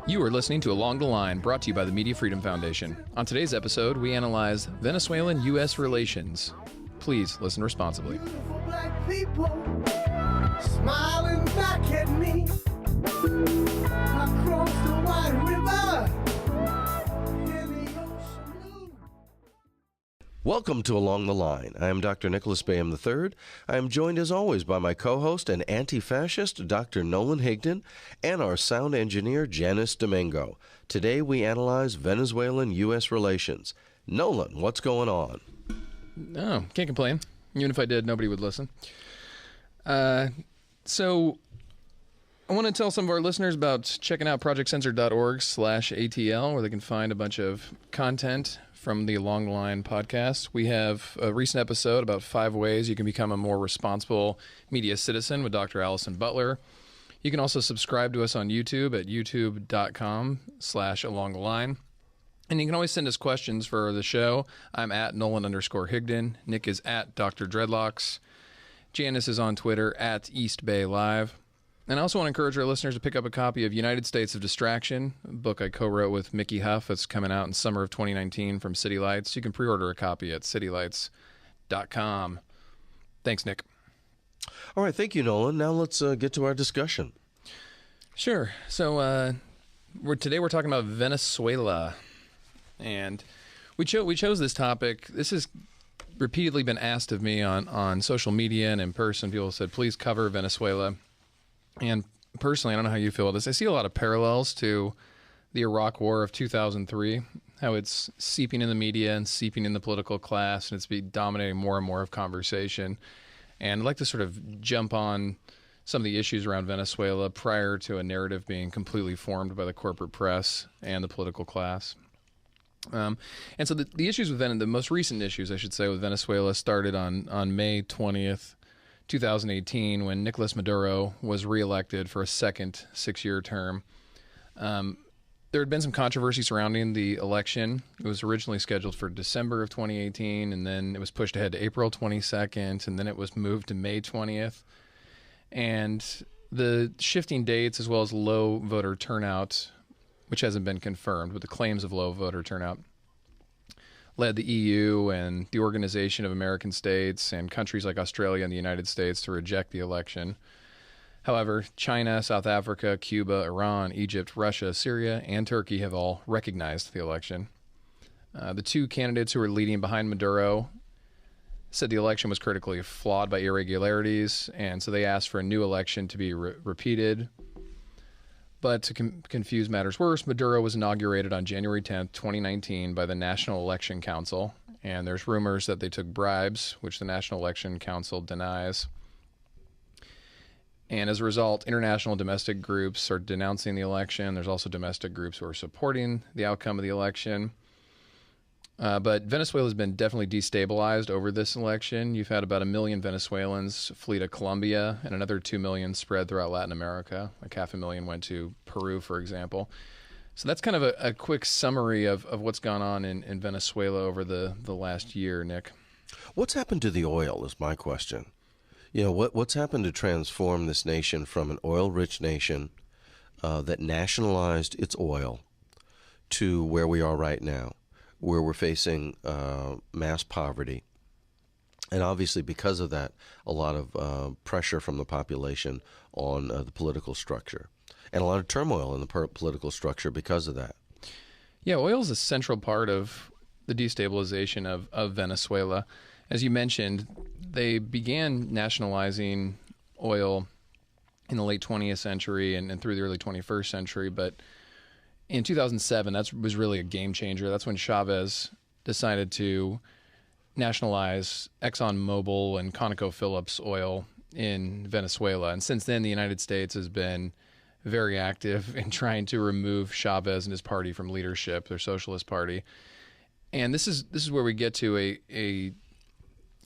You are listening to Along the Line, brought to you by the Media Freedom Foundation. On today's episode, we analyze Venezuelan-U.S. relations. Please listen responsibly. Beautiful black people smiling back at me across the wide river in the ocean blue. Welcome to Along the Line. I am Dr. Nicholas Baham III. I am joined as always by my co-host and anti-fascist, Dr. Nolan Higdon, and our sound engineer, Janice Domingo. Today we analyze Venezuelan-U.S. relations. Nolan, what's going on? No, can't complain. Even if I did, nobody would listen. So I want to tell some of our listeners about checking out projectcensored.org/ATL, where they can find a bunch of content from the Along the Line podcast. We have a recent episode about 5 ways you can become a more responsible media citizen with Dr. Allison Butler. You can also subscribe to us on YouTube at youtube.com/alongtheline. And you can always send us questions for the show. I'm at Nolan_Higdon. Nick is at Dr. Dreadlocks. Janice is on Twitter at East Bay Live. And I also want to encourage our listeners to pick up a copy of United States of Distraction, a book I co-wrote with Mickey Huff. It's coming out in summer of 2019 from City Lights. You can pre-order a copy at citylights.com. Thanks, Nick. All right, thank you, Nolan. Now let's get to our discussion. Sure. So today we're talking about Venezuela. And we chose this topic. This has repeatedly been asked of me on social media and in person. People said, please cover Venezuela. And personally, I don't know how you feel about this. I see a lot of parallels to the Iraq War of 2003, how it's seeping in the media and seeping in the political class, and it's dominating more and more of conversation. And I'd like to sort of jump on some of the issues around Venezuela prior to a narrative being completely formed by the corporate press and the political class. And so the issues with the most recent issues, I should say, with Venezuela started on May 20th, 2018, when Nicolas Maduro was reelected for a second 6-year term. There had been some controversy surrounding the election. It was originally scheduled for December of 2018, and then it was pushed ahead to April 22nd, and then it was moved to May 20th. And the shifting dates, as well as low voter turnout, which hasn't been confirmed, but the claims of low voter turnout, led the EU and the Organization of American States and countries like Australia and the United States to reject the election. However, China, South Africa, Cuba, Iran, Egypt, Russia, Syria, and Turkey have all recognized the election. The 2 candidates who were leading behind Maduro said the election was critically flawed by irregularities, and so they asked for a new election to be repeated. But to confuse matters worse, Maduro was inaugurated on January 10th, 2019 by the National Election Council, and there's rumors that they took bribes, which the National Election Council denies. And as a result, international domestic groups are denouncing the election. There's also domestic groups who are supporting the outcome of the election. But Venezuela has been definitely destabilized over this election. You've had about 1 million Venezuelans flee to Colombia, and another 2 million spread throughout Latin America. Like 500,000 went to Peru, for example. So that's kind of a quick summary of what's gone on in Venezuela over the last year, Nick. What's happened to the oil is my question. You know, what's happened to transform this nation from an oil-rich nation that nationalized its oil to where we are right now, where we're facing mass poverty. And obviously because of that, a lot of pressure from the population on the political structure, and a lot of turmoil in the political structure because of that. Yeah, oil is a central part of the destabilization of Venezuela. As you mentioned, they began nationalizing oil in the late 20th century and through the early 21st century, but in 2007, that was really a game changer. That's when Chavez decided to nationalize ExxonMobil and ConocoPhillips oil in Venezuela. And since then, the United States has been very active in trying to remove Chavez and his party from leadership, their Socialist Party. And this is where we get to a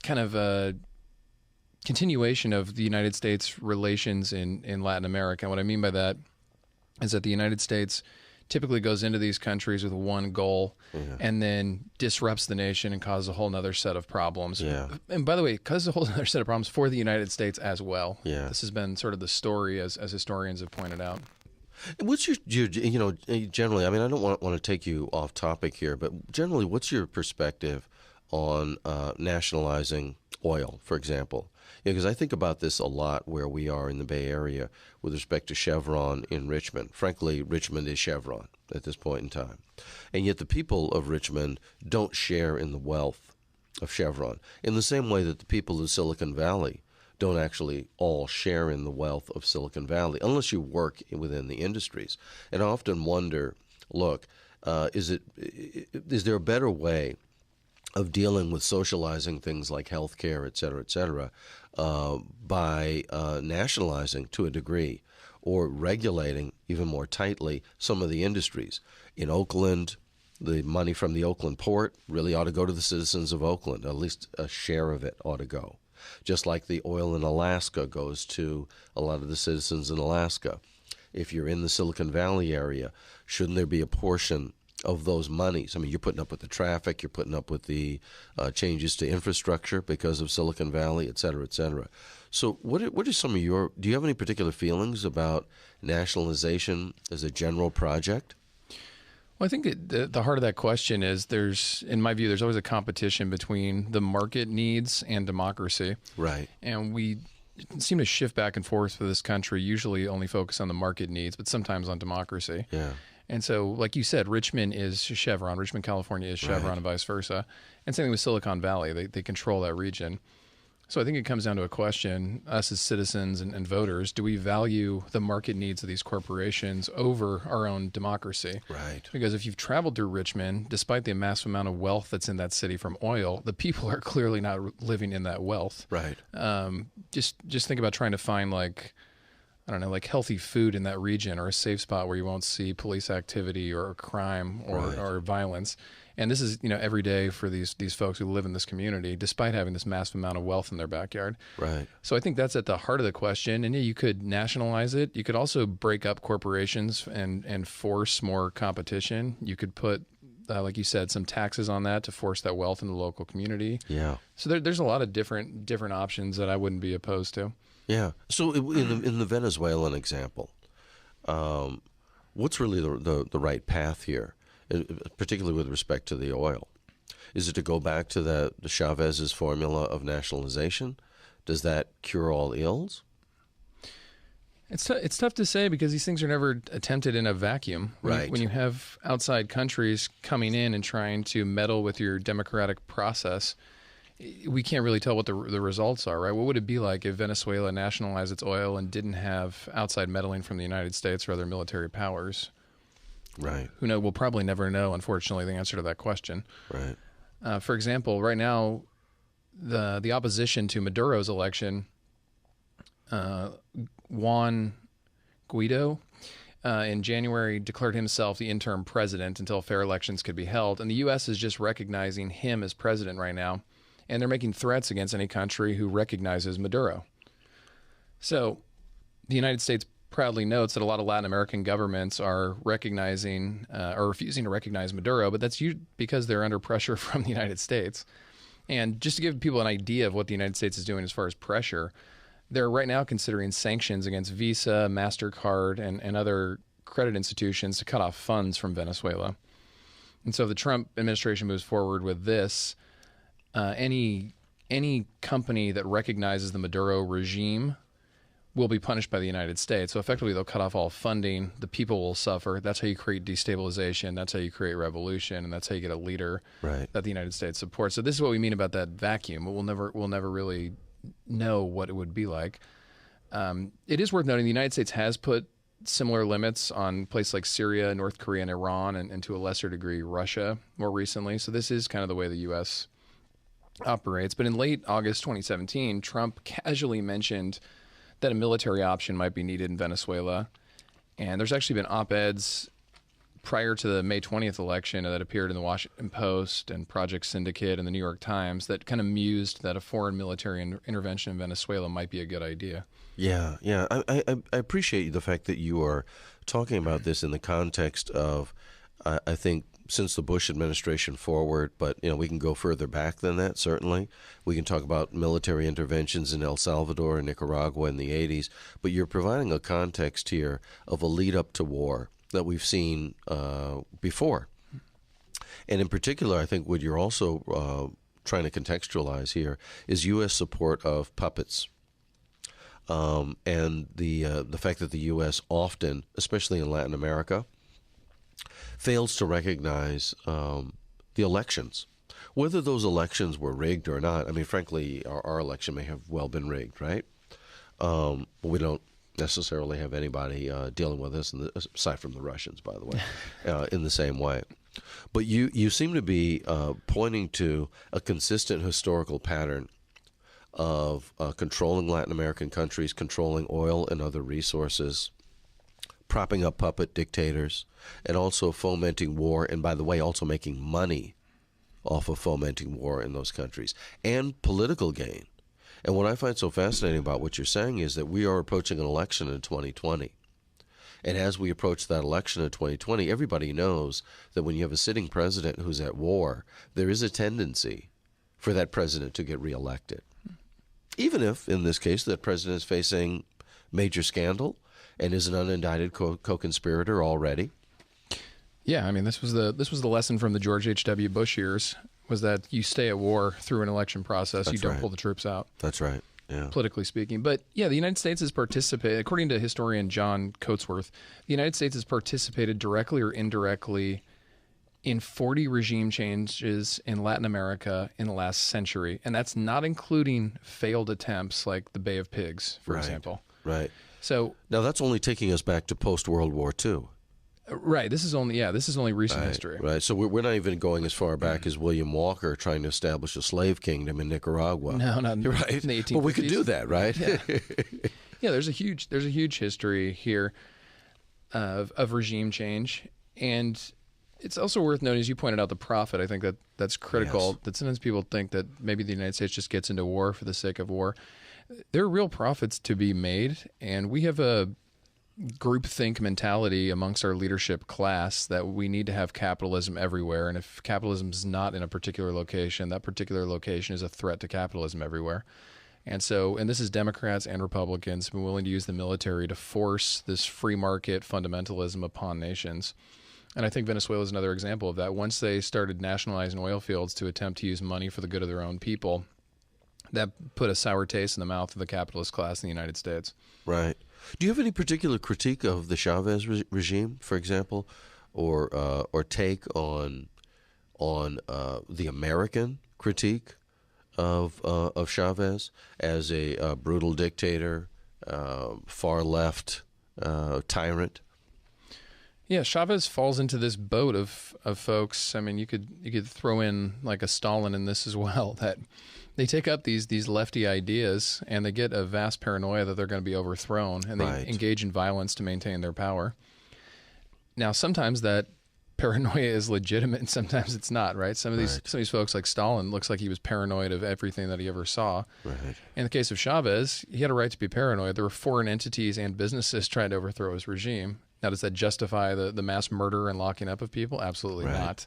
kind of a continuation of the United States relations in Latin America. And what I mean by that is that the United States typically goes into these countries with one goal and then disrupts the nation and causes a whole other set of problems. Yeah. And by the way, causes a whole other set of problems for the United States as well. Yeah. This has been sort of the story as historians have pointed out. What's generally, I mean, I don't want to take you off topic here, but generally, what's your perspective on nationalizing oil, for example? Because I think about this a lot where we are in the Bay Area with respect to Chevron in Richmond. Frankly, Richmond is Chevron at this point in time. And yet the people of Richmond don't share in the wealth of Chevron in the same way that the people of Silicon Valley don't actually all share in the wealth of Silicon Valley unless you work within the industries. And I often wonder, look, is there a better way of dealing with socializing things like healthcare, et cetera, by nationalizing to a degree or regulating even more tightly some of the industries? In Oakland, the money from the Oakland port really ought to go to the citizens of Oakland. At least a share of it ought to go. Just like the oil in Alaska goes to a lot of the citizens in Alaska. If you're in the Silicon Valley area, shouldn't there be a portion of those monies? I mean, you're putting up with the traffic, you're putting up with the changes to infrastructure because of Silicon Valley, et cetera, et cetera. So what are some of do you have any particular feelings about nationalization as a general project? Well, I think the heart of that question is in my view, there's always a competition between the market needs and democracy. Right. And we seem to shift back and forth for this country, usually only focus on the market needs, but sometimes on democracy. Yeah. And so, like you said, Richmond is Chevron. Richmond, California is Chevron, and vice versa. And same thing with Silicon Valley. They control that region. So I think it comes down to a question, us as citizens and voters, do we value the market needs of these corporations over our own democracy? Right. Because if you've traveled through Richmond, despite the massive amount of wealth that's in that city from oil, the people are clearly not living in that wealth. Right. Just think about trying to find healthy food in that region, or a safe spot where you won't see police activity or crime or violence. And this is, every day for these folks who live in this community, despite having this massive amount of wealth in their backyard. Right. So I think that's at the heart of the question. And you could nationalize it. You could also break up corporations and force more competition. You could put, like you said, some taxes on that to force that wealth in the local community. Yeah. So there's a lot of different options that I wouldn't be opposed to. Yeah. So in the Venezuelan example, what's really the right path here, particularly with respect to the oil? Is it to go back to the Chavez's formula of nationalization? Does that cure all ills? It's tough to say because these things are never attempted in a vacuum. Right. When you have outside countries coming in and trying to meddle with your democratic process, we can't really tell what the results are, right? What would it be like if Venezuela nationalized its oil and didn't have outside meddling from the United States or other military powers? Right. Who knows? We'll probably never know, unfortunately, the answer to that question. Right. For example, right now, the opposition to Maduro's election, Juan Guaido, in January declared himself the interim president until fair elections could be held. And the U.S. is just recognizing him as president right now. And they're making threats against any country who recognizes Maduro. So the United States proudly notes that a lot of Latin American governments are recognizing or refusing to recognize Maduro, but that's because they're under pressure from the United States. And just to give people an idea of what the United States is doing as far as pressure, they're right now considering sanctions against Visa, MasterCard, and other credit institutions to cut off funds from Venezuela. And so if the Trump administration moves forward with this, any company that recognizes the Maduro regime will be punished by the United States. So effectively, they'll cut off all funding. The people will suffer. That's how you create destabilization. That's how you create revolution, and that's how you get a leader that the United States supports. So this is what we mean about that vacuum. We'll never really know what it would be like. It is worth noting the United States has put similar limits on places like Syria, North Korea, and Iran, and to a lesser degree Russia more recently. So this is kind of the way the U.S. operates. But in late August 2017, Trump casually mentioned that a military option might be needed in Venezuela. And there's actually been op-eds prior to the May 20th election that appeared in the Washington Post and Project Syndicate and the New York Times that kind of mused that a foreign military intervention in Venezuela might be a good idea. Yeah. I appreciate the fact that you are talking about this in the context of I think since the Bush administration forward, but we can go further back than that, certainly. We can talk about military interventions in El Salvador and Nicaragua in the 80s, but you're providing a context here of a lead up to war that we've seen before. And in particular, I think what you're also trying to contextualize here is U.S. support of puppets. And the fact that the U.S. often, especially in Latin America, fails to recognize the elections. Whether those elections were rigged or not, I mean, frankly, our election may have well been rigged, right? But we don't necessarily have anybody dealing with this, aside from the Russians, by the way, in the same way. But you seem to be pointing to a consistent historical pattern of controlling Latin American countries, controlling oil and other resources, propping up puppet dictators, and also fomenting war, and by the way, also making money off of fomenting war in those countries, and political gain. And what I find so fascinating about what you're saying is that we are approaching an election in 2020. And as we approach that election in 2020, everybody knows that when you have a sitting president who's at war, there is a tendency for that president to get reelected. Even if, in this case, that president is facing major scandal and is an unindicted co-conspirator already. Yeah, I mean, this was the lesson from the George H.W. Bush years, was that you stay at war through an election process. That's you don't right. pull the troops out. That's right. Yeah. Politically speaking. But yeah, the United States has participated, according to historian John Coatsworth, the United States has participated directly or indirectly in 40 regime changes in Latin America in the last century. And that's not including failed attempts like the Bay of Pigs, for example. Right. So now that's only taking us back to post-World War II. Right. This is only recent history. Right. So we're not even going as far back as William Walker trying to establish a slave kingdom in Nicaragua. No, not right. in the 1850s. Well, we could do that, right? Yeah. Yeah. There's a huge history here of regime change, and it's also worth noting, as you pointed out, the profit. I think that's critical. Yes. That sometimes people think that maybe the United States just gets into war for the sake of war. There are real profits to be made, and we have a groupthink mentality amongst our leadership class that we need to have capitalism everywhere, and if capitalism is not in a particular location, that particular location is a threat to capitalism everywhere. And this is Democrats and Republicans who are willing to use the military to force this free market fundamentalism upon nations. And I think Venezuela is another example of that. Once they started nationalizing oil fields to attempt to use money for the good of their own people, that put a sour taste in the mouth of the capitalist class in the United States. Right. Do you have any particular critique of the Chavez regime, for example, or take on the American critique of Chavez as a brutal dictator, far left tyrant? Yeah, Chavez falls into this boat of folks. I mean, you could throw in like a Stalin in this as well, that they take up these lefty ideas and they get a vast paranoia that they're going to be overthrown, and they engage in violence to maintain their power. Now, sometimes that paranoia is legitimate and sometimes it's not, right? Some of these folks, like Stalin, looks like he was paranoid of everything that he ever saw. Right. In the case of Chavez, he had a right to be paranoid. There were foreign entities and businesses trying to overthrow his regime. Now, does that justify the mass murder and locking up of people? Absolutely not.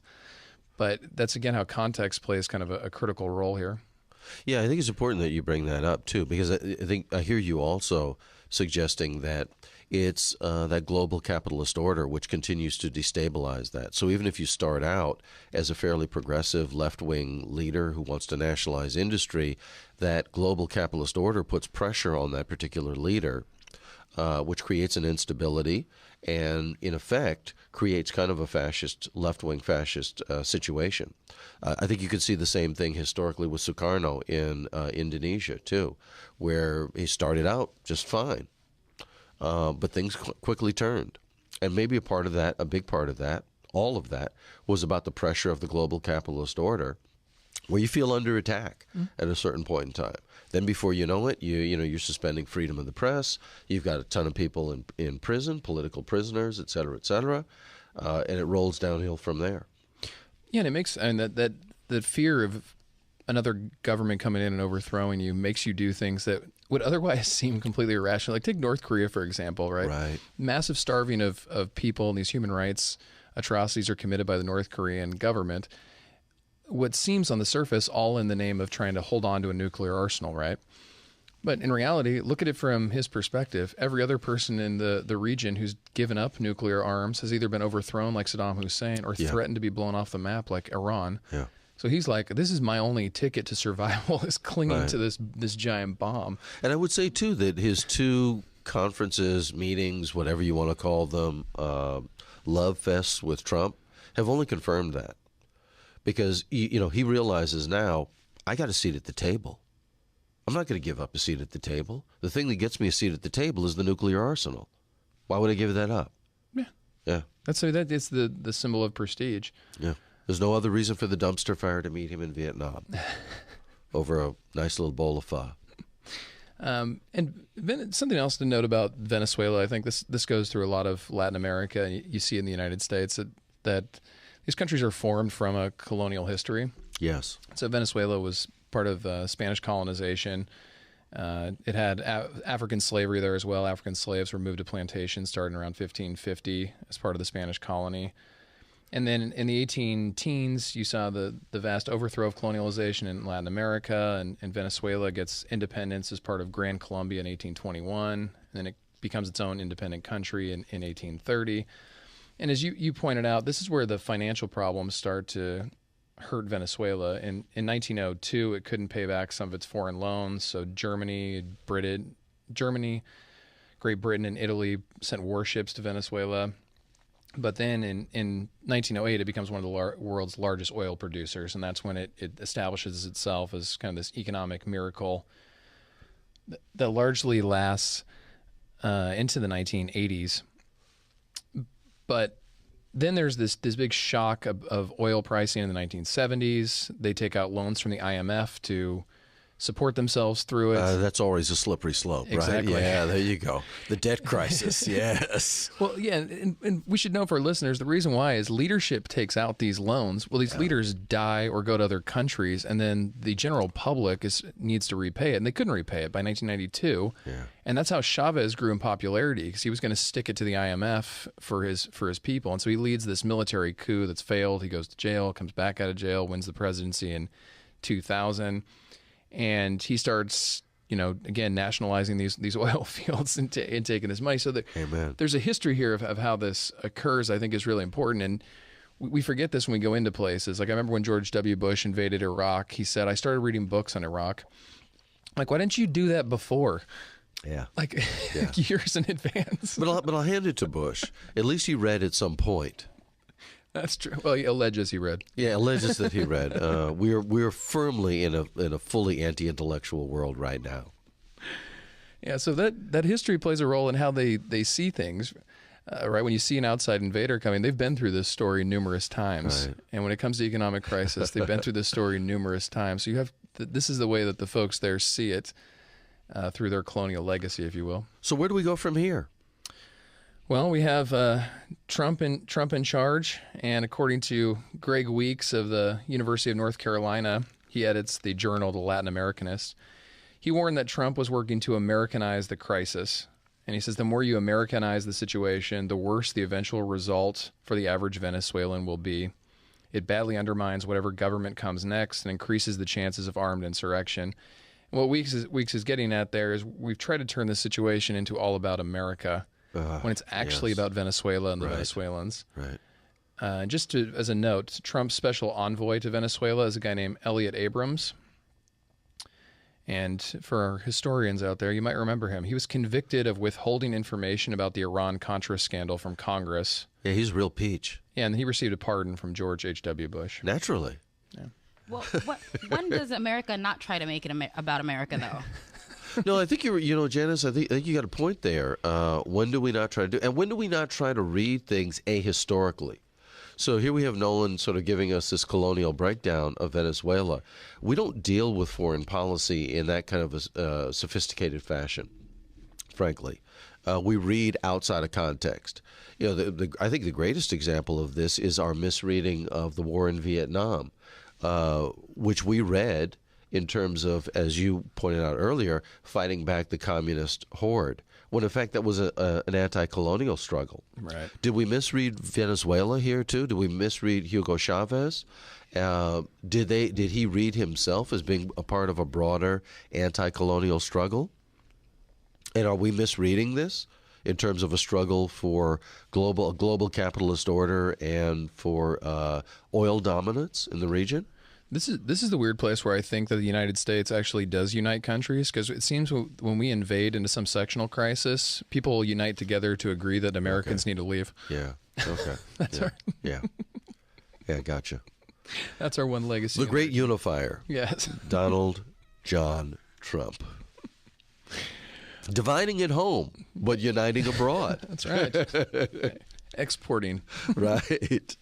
But that's, again, how context plays kind of a critical role here. Yeah, I think it's important that you bring that up, too, because I think I hear you also suggesting that it's that global capitalist order which continues to destabilize that. So even if you start out as a fairly progressive left-wing leader who wants to nationalize industry, that global capitalist order puts pressure on that particular leader, which creates an instability and, in effect, creates kind of a fascist, left-wing fascist situation. I think you could see the same thing historically with Sukarno in Indonesia, too, where he started out just fine, but things quickly turned. And maybe a big part of that, all of that, was about the pressure of the global capitalist order, where you feel under attack at a certain point in time. Then before you know it, you're suspending freedom of the press. You've got a ton of people in prison, political prisoners, et cetera, and it rolls downhill from there. Yeah, and it makes that fear of another government coming in and overthrowing you makes you do things that would otherwise seem completely irrational. Like take North Korea, for example, right? Right. Massive starving of people and these human rights atrocities are committed by the North Korean government. What seems on the surface all in the name of trying to hold on to a nuclear arsenal, right? But in reality, look at it from his perspective. Every other person in the region who's given up nuclear arms has either been overthrown like Saddam Hussein or threatened to be blown off the map like Iran. Yeah. So he's like, this is my only ticket to survival, is clinging to this giant bomb. And I would say, too, that his two conferences, meetings, whatever you want to call them, love fests with Trump, have only confirmed that. Because, he realizes now, I got a seat at the table. I'm not going to give up a seat at the table. The thing that gets me a seat at the table is the nuclear arsenal. Why would I give that up? Yeah. Yeah. It's the symbol of prestige. Yeah. There's no other reason for the dumpster fire to meet him in Vietnam over a nice little bowl of pho. And something else to note about Venezuela, I think this goes through a lot of Latin America, and you see in the United States that these countries are formed from a colonial history. Yes. So Venezuela was part of Spanish colonization. It had African slavery there as well. African slaves were moved to plantations starting around 1550 as part of the Spanish colony. And then in the 18 teens, you saw the vast overthrow of colonialization in Latin America, and Venezuela gets independence as part of Gran Colombia in 1821, and then it becomes its own independent country in 1830. And as you pointed out, this is where the financial problems start to hurt Venezuela. In 1902, it couldn't pay back some of its foreign loans, so Germany, Great Britain, and Italy sent warships to Venezuela. But then in 1908, it becomes one of the world's largest oil producers, and that's when it establishes itself as kind of this economic miracle that largely lasts into the 1980s. But then there's this big shock of oil pricing in the 1970s. They take out loans from the IMF to support themselves through it. That's always a slippery slope, right? Exactly. Yeah, there you go. The debt crisis, yes. Well, yeah, and we should know for our listeners, the reason why is leadership takes out these loans. Well, these leaders die or go to other countries, and then the general public needs to repay it, and they couldn't repay it by 1992. Yeah. And that's how Chavez grew in popularity, because he was going to stick it to the IMF for his people. And so he leads this military coup that's failed. He goes to jail, comes back out of jail, wins the presidency in 2000. And he starts, again, nationalizing these oil fields and taking this money. So there's a history here of how this occurs, I think is really important. And we forget this when we go into places. Like I remember when George W. Bush invaded Iraq, he said, I started reading books on Iraq. Like, why didn't you do that before? Yeah. Like years in advance. But I'll hand it to Bush. At least he read at some point. That's true. Well, he alleges he read. Yeah, alleges that he read. We're firmly in a fully anti-intellectual world right now. Yeah, so that history plays a role in how they see things. Right, when you see an outside invader coming, they've been through this story numerous times. Right. And when it comes to economic crisis, they've been through this story numerous times. So this is the way that the folks there see it through their colonial legacy, if you will. So where do we go from here? Well, we have Trump in charge, and according to Greg Weeks of the University of North Carolina, he edits the journal The Latin Americanist. He warned that Trump was working to Americanize the crisis. And he says the more you Americanize the situation, the worse the eventual result for the average Venezuelan will be. It badly undermines whatever government comes next and increases the chances of armed insurrection. And what Weeks is getting at there is we've tried to turn this situation into all about America. When it's actually about Venezuela and the Venezuelans. Right. Just as a note, Trump's special envoy to Venezuela is a guy named Elliot Abrams. And for our historians out there, you might remember him. He was convicted of withholding information about the Iran-Contra scandal from Congress. Yeah, he's a real peach. Yeah, and he received a pardon from George H.W. Bush. Naturally. Yeah. Well, when does America not try to make it about America, though? No, I think Janice, I think you got a point there. When do we not try to do, and when do we not try to read things ahistorically? So here we have Nolan sort of giving us this colonial breakdown of Venezuela. We don't deal with foreign policy in that kind of a sophisticated fashion, frankly. We read outside of context. I think the greatest example of this is our misreading of the war in Vietnam, which we read in terms of, as you pointed out earlier, fighting back the communist horde. when in fact that was an anti-colonial struggle. Right. Did we misread Venezuela here too? Did we misread Hugo Chavez? Did he read himself as being a part of a broader anti-colonial struggle? And are we misreading this in terms of a struggle for a global capitalist order and for oil dominance in the region? This is the weird place where I think that the United States actually does unite countries, because it seems when we invade into some sectional crisis, people unite together to agree that Americans need to leave. Yeah. Okay. That's Yeah. Yeah, gotcha. That's our one legacy. The great unifier. Yes. Donald John Trump. Dividing at home, but uniting abroad. That's right. Exporting. Right.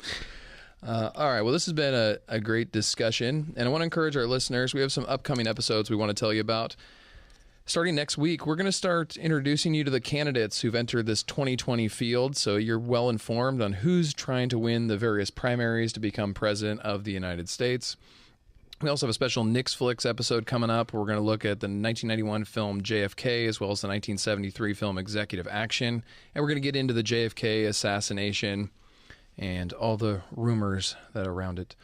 All right. Well, this has been a great discussion, and I want to encourage our listeners. We have some upcoming episodes we want to tell you about. Starting next week, we're going to start introducing you to the candidates who've entered this 2020 field, so you're well informed on who's trying to win the various primaries to become president of the United States. We also have a special Nix Flicks episode coming up. We're going to look at the 1991 film JFK, as well as the 1973 film Executive Action, and we're going to get into the JFK assassination and all the rumors that are around it.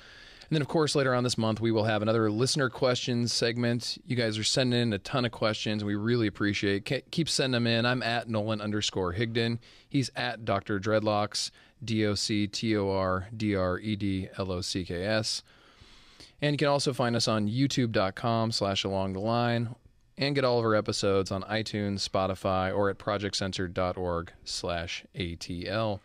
And then, of course, later on this month, we will have another listener questions segment. You guys are sending in a ton of questions. We really appreciate it. Keep sending them in. I'm at Nolan_Higdon. He's at Dr. Dreadlocks, DoctorDredlocks. And you can also find us on youtube.com/alongtheline and get all of our episodes on iTunes, Spotify, or at projectcensored.org/ATL.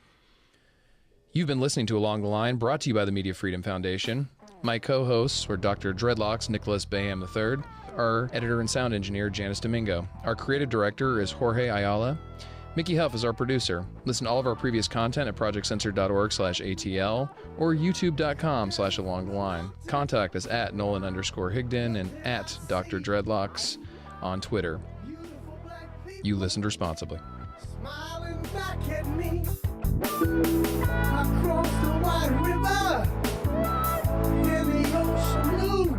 You've been listening to Along the Line, brought to you by the Media Freedom Foundation. My co-hosts were Dr. Dreadlocks, Nicholas Baham III, our editor and sound engineer, Janice Domingo. Our creative director is Jorge Ayala. Mickey Huff is our producer. Listen to all of our previous content at projectcensored.org/ATL or youtube.com/alongtheline. Contact us at Nolan_Higdon and at Dr. Dreadlocks on Twitter. You listened responsibly. Smiling back at me. I crossed the white river in the ocean blue.